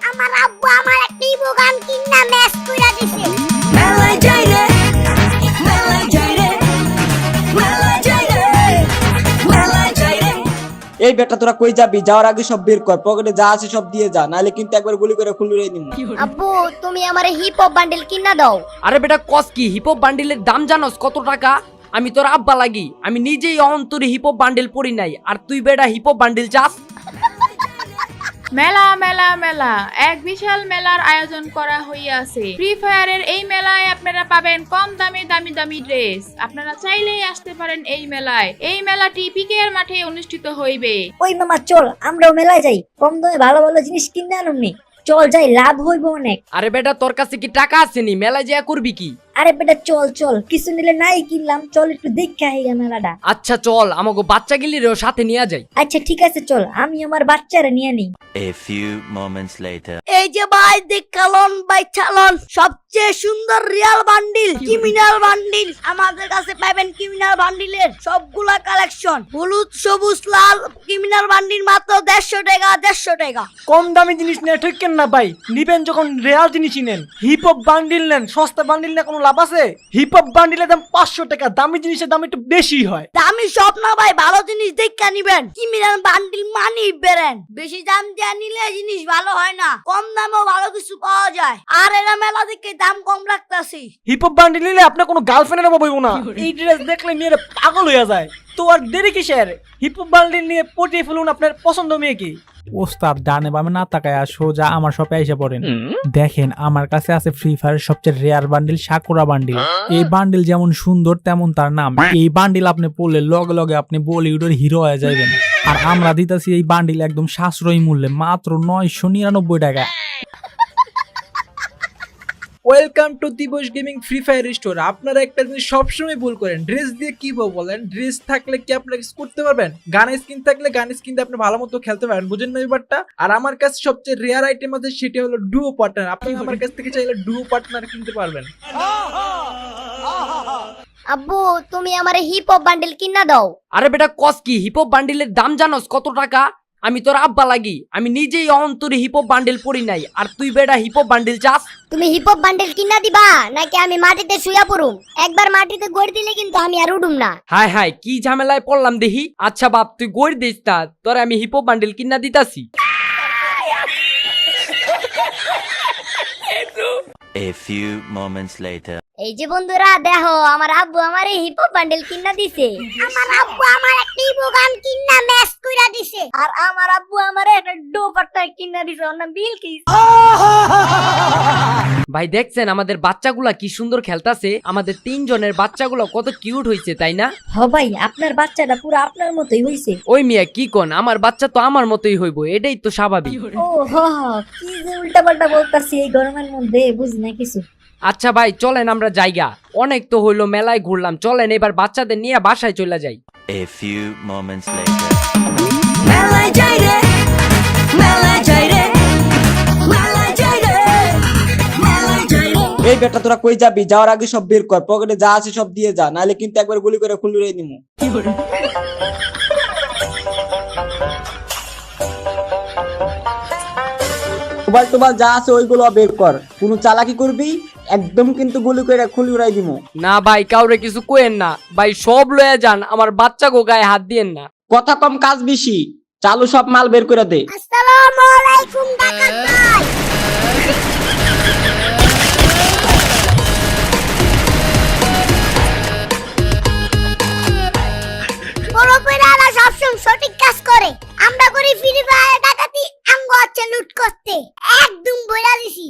আমার আব্বু আমার একটা ইবো গান কিনা ম্যাচ কইরা দিছে। মেলায় যাই রে, মেলায় যাই রে, মেলায় যাই রে, মেলায় যাই রে। এই বেটা তোরা কই যাবি? যাওয়ার আগে সব বের কর, পকেটে যা আছে সব দিয়ে যা, নাহলে কিন্তু একবার গুলি করে খুলে নিমু। আব্বু তুমি আমারে হিপ হপ বান্ডেল কিনা দাও। আরে বেটা কস কি? হিপহপ বান্ডিলের দাম জানোস কত টাকা? আমি তোর আব্বা লাগি, আমি নিজেই অন্তরে হিপহপ বান্ডিল পড়ি নাই, আর তুই বেটা হিপহপ বান্ডিল চাস? মেলা মেলা মেলা, এক বিশাল মেলার আয়োজন করা হইয়াছে। ফ্রি ফায়ারের এই মেলায় আপনারা পাবেন কম দামে দামি দামি ড্রেস। আপনারা চাইলেই আসতে পারেন এই মেলায়। এই মেলাটি পিকেআর মাঠে অনুষ্ঠিত হইবে। ওই মামা চল আমরাও মেলায় যাই, কম দামে ভালো ভালো জিনিস কিনে আনুনি। চল যাই, লাভ হইব অনেক। আরে বেটা তোর কাছে কি টাকা আছে নি? মেলায় যা করবি কি? আরে বেটা চল চল, কিছু নিলে নাই কিনলাম, চল একটু দেখে আই মেলাটা। আচ্ছা চল, আমাকে বাচ্চা গিলিরেও সাথে নিয়ে যাই। আচ্ছা ঠিক আছে চল, আমি আমার বাচ্চারা নিয়ে নিই। A few moments later. এই যে ভাই দেখালন ভাই চালন, সবচেয়ে সুন্দর রিয়াল বান্ডিল, ক্রিমিনাল বান্ডিল। আমাদের কাছে পাবেন ক্রিমিনাল বান্ডিলের সবগুলা কালেকশন। হলুদ সবুজ লাল ক্রিমিনাল বান্ডিল মাত্র 150 টাকা, 150 টাকা। কম দামি জিনিস নিয়ে ঠকেন না ভাই, নিবেন যখন রিয়াল জিনিসই নেন। হিপ হপ বান্ডিল নেন, সস্তা বান্ডিল নিয়ে কোনো লাভ আছে? হিপ হপ বান্ডিলের দাম 500 টাকা, দামি জিনিসের দাম একটু বেশি হয়। দামি সব না ভাই, ভালো জিনিস দেখে নিবেন। ক্রিমিনাল বান্ডিল মানি বেরেন, বেশি দাম দিয়ে নিলে জিনিস ভালো হয় না, কম দামেও ভালো কিছু পাওয়া যায়। আর এরা মেলা দেখে দাম কম রাখতাছি। হিপ হপ বান্ডিল নিলে আপনার কোনো গার্লফ্রেন্ডের অভাব হইব না। এই ড্রেস দেখলে মেয়েরা পাগল হয়ে যায়। তো আর দেরি কিসের? হিপ হপ বান্ডিল নিয়ে পটিয়ে ফেলুন আপনার পছন্দ মেয়েকে। ওস্তাদ ডানে বামে না তাকায় সোজা আমার শপে এসে পড়েন। দেখেন আমার কাছে আছে ফ্রি ফায়ারের সবচেয়ে রেয়ার বান্ডিল সাকুরা বান্ডিল। এই বান্ডিল যেমন সুন্দর তেমন তার নাম। এই বান্ডিল আপনি পড়লে লগে লগে আপনি বলিউডের হিরো হয়ে যাবেন। আর আমরা দিতেছি এই বান্ডিল একদম সাশ্রয়ী মূল্যে, মাত্র 999 টাকা। ওয়েলকাম টু দিবস গেমিং ফ্রি ফায়ার স্টোর। আপনারা একটা জিনিস সবসময় ভুল করেন, ড্রেস দিয়ে কি বলেন? ড্রেস থাকলে কি আপনারা কিছু করতে পারবেন? গান স্কিন থাকলে গান স্কিন দিয়ে আপনি ভালো মতো খেলতে পারেন, বুঝেন না ব্যাপারটা? আর আমার কাছে সবচেয়ে রেয়ার আইটেম আছে, সেটা হলো ডুও পার্টনার। আপনি আমার কাছ থেকে চাইলে ডুও পার্টনার কিনতে পারবেন। আব্বু তুমি আমারে হিপ হপ বান্ডেল কিনা দাও। আরে বেটা কস কি? হিপহপ বান্ডিলের দাম জানোস কত টাকা? আমি তোর আব্বা লাগি, আমি নিজেই অন্তরে হিপহপ বান্ডিল পড়ি নাই, আর তুই বেটা হিপহপ বান্ডিল চাস? তুমি হিপ হপ বান্ডেল কিনা দিবা নাকি আমি মাটিতে শুয়া পড়ুম? একবার মাটিতে গড় দিলে কিন্তু আমি আর উঠুম না। হায় হায় কি ঝামেলায় পড়লাম দেখি। আচ্ছা বাপ তুই গড় দিস না, তোরে আমি হিপহপ বান্ডিল কিনা দিতাছি। A few moments later. এই যে বন্ধুরা দেখো, আমার আব্বু আমারে হিপ হপ বান্ডেল কিনা দিছে। আমার আব্বু আমার একটা ইবো গান কিনা ম্যাচ কইরা দিছে। আর আমার আব্বু আমারে একটা ডোপাট্টা কিনে দিছে, ওর নাম বিলকিস। ভাই দেখছেন আমাদের বাচ্চাগুলা কি সুন্দর খেলতাছে? আমাদের 3 জনের বাচ্চাগুলো কত কিউট হইছে তাই না? হ ভাই আপনার বাচ্চাটা পুরো আপনার মতোই হইছে। ওই মিয়া কি কোন, আমার বাচ্চা তো আমার মতোই হইব, এটাই তো স্বাভাবিক। ও হ হ, কি যে উল্টাপাল্টা বলতাছি এই গরমের মধ্যে, বুঝি না কিছু। আচ্ছা ভাই চলেন আমরা জায়গা, অনেক তো হইলো মেলায় ঘুরলাম, চলেন এবার বাচ্চাদের নিয়ে বাসায় চলে যাই। A few moments later. মেলায় যাই রে, মেলায় যাই রে, মেলায় যাই রে, মেলায় যাই রে। এই বেটা তোরা কই যাবি? যাওয়ার আগে সব বের কর, পকেটে যা আছে সব দিয়ে যা, নাহলে কিন্তু একবার গুলি করে খুলে নিমু। মোবাইল টোবাইল যা আছে ওইগুলো বের কর, কোনো চালাকি করবি একদম কিন্তু গুলি করে খুলে উড়াই দিমু। না ভাই কাউরে কিছু কইেন না ভাই, সব লয়ে যান, আমার বাচ্চা গো গায়ে হাত দিয়েন না। কথা কম কাজ বেশি, চালু সব মাল বের করে দে। আসসালামু আলাইকুম ডাকাত ভাই। বড় কইরারা সবসময় সঠিক কাজ করে। আমরা করি ফ্রি ফায়ার ডাকাতি, আঙ্গ হচ্ছে লুট করতে। একদম বইরা দিছি।